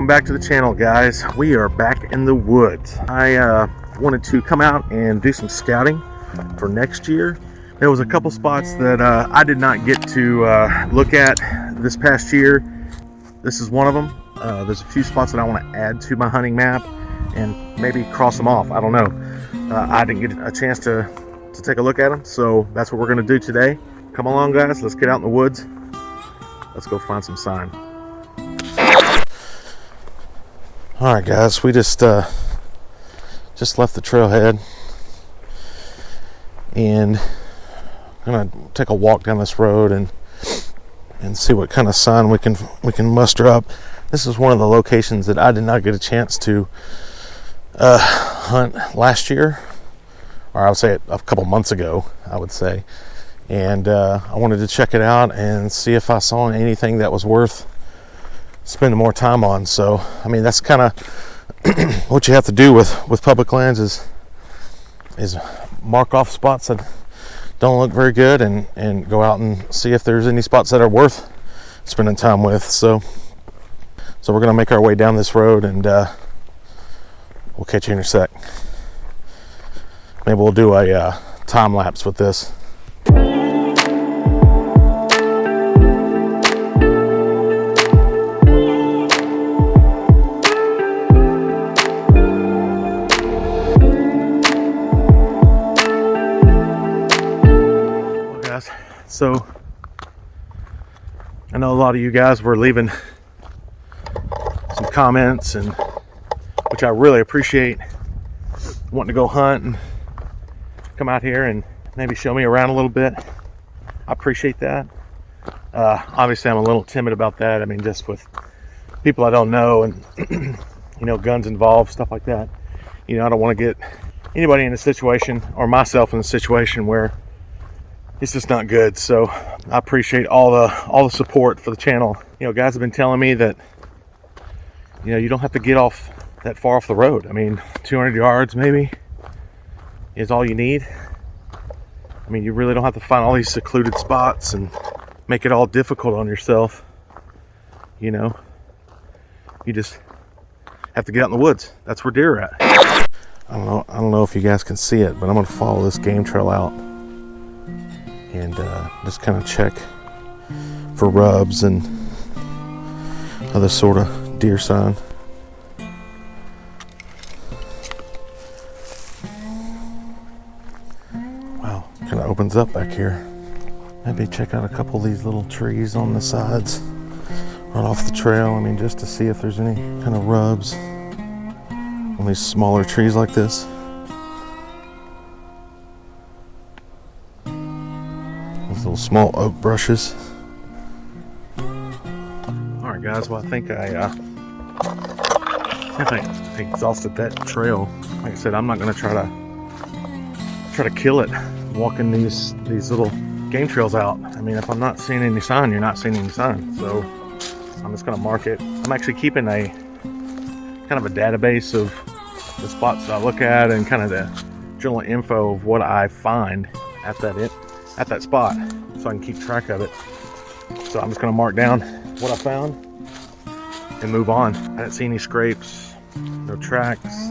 Welcome back to the channel, guys. We are back in the woods. I wanted to come out and do some scouting for next year. There was a couple spots that I did not get to look at this past year. This is one of them. There's a few spots that I want to add to my hunting map and maybe cross them off. I don't know. I didn't get a chance to take a look at them, so that's what we're going to do today. Come along, guys. Let's get out in the woods. Let's go find some sign. All right, guys. We just left the trailhead, and I'm gonna take a walk down this road and see what kind of sign we can muster up. This is one of the locations that I did not get a chance to hunt last year, or I would say a couple months ago, I would say. And I wanted to check it out and see if I saw anything that was worth spending more time on. So, I mean, that's kind of what you have to do with public lands is mark off spots that don't look very good and go out and see if there's any spots that are worth spending time with. So we're gonna make our way down this road, and we'll catch you in a sec. Maybe we'll do a time lapse with this. So I know a lot of you guys were leaving some comments, and which I really appreciate, wanting to go hunt and come out here and maybe show me around a little bit. I appreciate that. Obviously I'm a little timid about that. I mean, just with people I don't know and guns involved, stuff like that. I don't want to get anybody in a situation, or myself in a situation, where it's just not good. So I appreciate all the support for the channel. Guys have been telling me that you don't have to get off that far off the road. I mean, 200 yards maybe is all you need. I mean, you really don't have to find all these secluded spots and make it all difficult on yourself. You just have to get out in the woods. That's where deer are at. I don't know if you guys can see it, but I'm gonna follow this game trail out and just kind of check for rubs and other sort of deer sign. Wow, kind of opens up back here. Maybe check out a couple of these little trees on the sides right off the trail. I mean, just to see if there's any kind of rubs on these smaller trees like this. Little small oak brushes. All right, guys. Well, I think I exhausted that trail. Like I said, I'm not going to try to kill it walking these little game trails out. I mean, if I'm not seeing any sign, you're not seeing any sign. So I'm just going to mark it. I'm actually keeping a kind of a database of the spots that I look at and kind of the general info of what I find at that spot, so I can keep track of it. So I'm just going to mark down what I found and move on. I didn't see any scrapes, no tracks,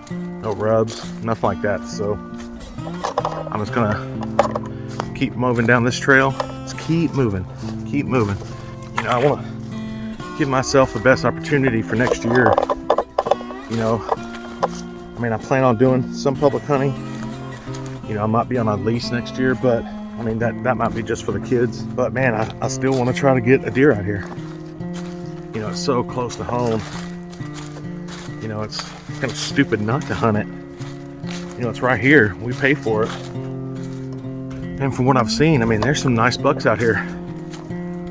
no rubs, nothing like that. So I'm just going to keep moving down this trail. Just keep moving. I want to give myself the best opportunity for next year. I mean, I plan on doing some public hunting. I might be on a lease next year, but I mean, that might be just for the kids. But man, I still want to try to get a deer out here. It's so close to home. It's kind of stupid not to hunt it. It's right here. We pay for it. And from what I've seen, I mean, there's some nice bucks out here.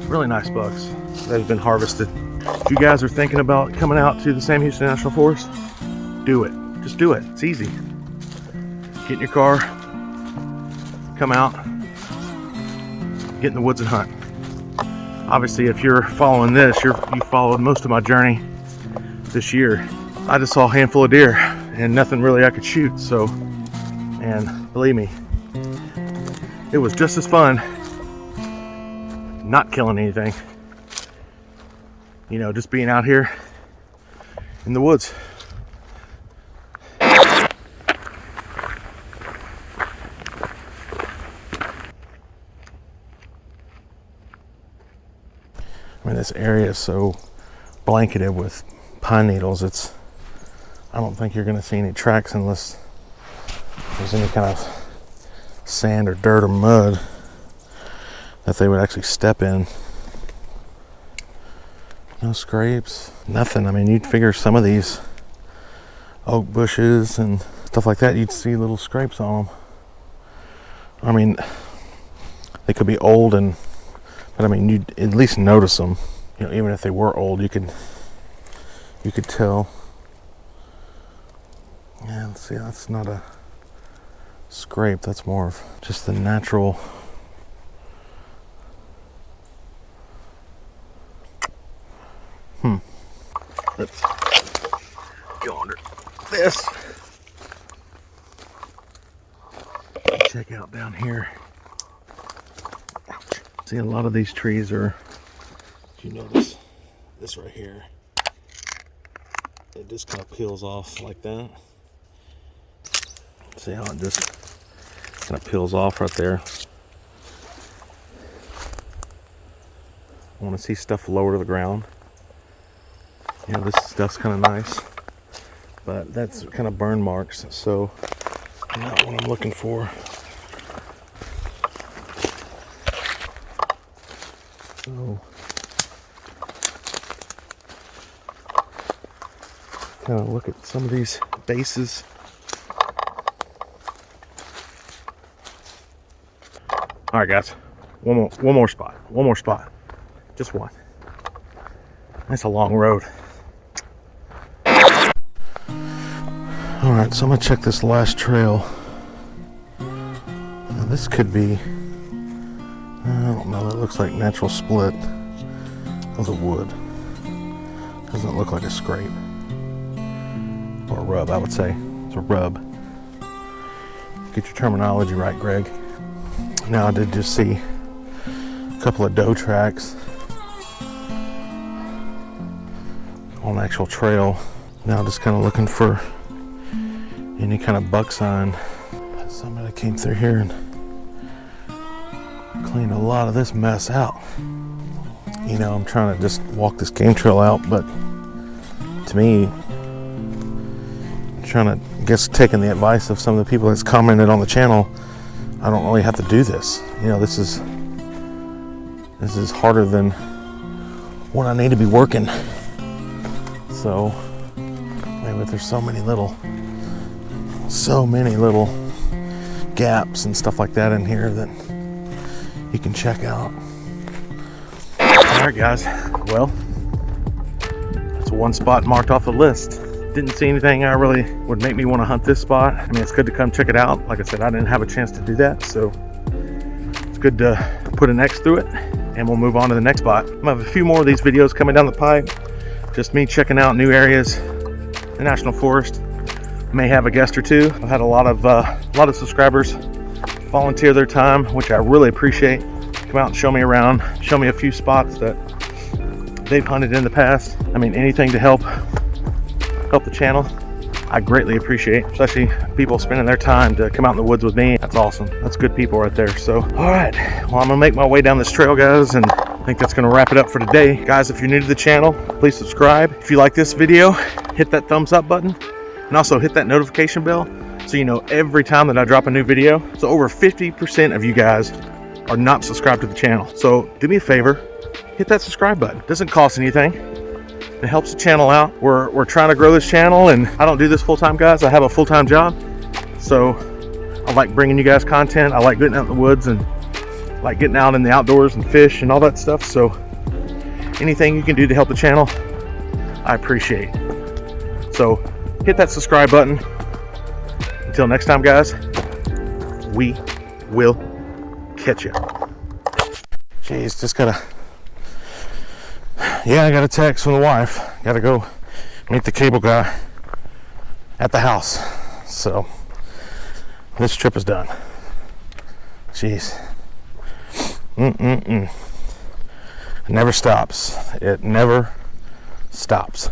Really nice bucks that have been harvested. If you guys are thinking about coming out to the Sam Houston National Forest, do it. Just do it. It's easy. Get in your car, come out, get in the woods and hunt. Obviously, if you're following this, you followed most of my journey this year. I just saw a handful of deer and nothing really I could shoot. So, and believe me, it was just as fun not killing anything. Just being out here in the woods. I mean, this area is so blanketed with pine needles. I don't think you're going to see any tracks unless there's any kind of sand or dirt or mud that they would actually step in. No scrapes, nothing. I mean, you'd figure some of these oak bushes and stuff like that, you'd see little scrapes on them. I mean, they could be old, but I mean, you'd at least notice them. You know, even if they were old, you could tell. Yeah, let's see, that's not a scrape. That's more of just the natural. Let's go under this. Check out down here. Ouch. See, a lot of these trees are, if you notice this right here, it just kind of peels off like that. See how it just kind of peels off right there. I want to see stuff lower to the ground. Yeah, this stuff's kind of nice, but that's kind of burn marks, so not what I'm looking for. So kind of look at some of these bases. All right, guys, one more spot, just one. That's a long road. All right, so I'm gonna check this last trail. Now this could be, I don't know, that looks like natural split of the wood. Doesn't look like a scrape or a rub, I would say. It's a rub. Get your terminology right, Greg. Now I did just see a couple of doe tracks on the actual trail. Now just kind of looking for any kind of buck sign. Somebody came through here and cleaned a lot of this mess out. You know, I'm trying to just walk this game trail out, but to me, trying to, I guess, taking the advice of some of the people that's commented on the channel, I don't really have to do this. You know, this is harder than what I need to be working. So, maybe there's so many little gaps and stuff like that in here that you can check out. All right, guys. Well, that's one spot marked off the list. Didn't see anything I really would make me want to hunt this spot. I mean, it's good to come check it out. Like I said, I didn't have a chance to do that, so it's good to put an X through it, and we'll move on to the next spot. I'm gonna have a few more of these videos coming down the pipe. Just me checking out new areas, the National Forest. May have a guest or two. I've had a lot of subscribers volunteer their time, which I really appreciate. Come out and show me around, show me a few spots that they've hunted in the past. I mean, anything to help the channel, I greatly appreciate, especially people spending their time to come out in the woods with me. That's awesome. That's good people right there. So, all right, well, I'm gonna make my way down this trail, guys, and I think that's gonna wrap it up for today. Guys, if you're new to the channel, please subscribe. If you like this video, hit that thumbs up button, and also hit that notification bell so you know every time that I drop a new video. So over 50% of you guys are not subscribed to the channel. So do me a favor, hit that subscribe button. It doesn't cost anything. It helps the channel out. We're trying to grow this channel, and I don't do this full-time, guys. I have a full-time job. So I like bringing you guys content. I like getting out in the woods and like getting out in the outdoors and fish and all that stuff. So anything you can do to help the channel, I appreciate. So hit that subscribe button. Until next time, guys, we will catch you. Jeez, just gotta, yeah, I got a text from the wife. Gotta go meet the cable guy at the house. So this trip is done. Jeez. It never stops. It never stops.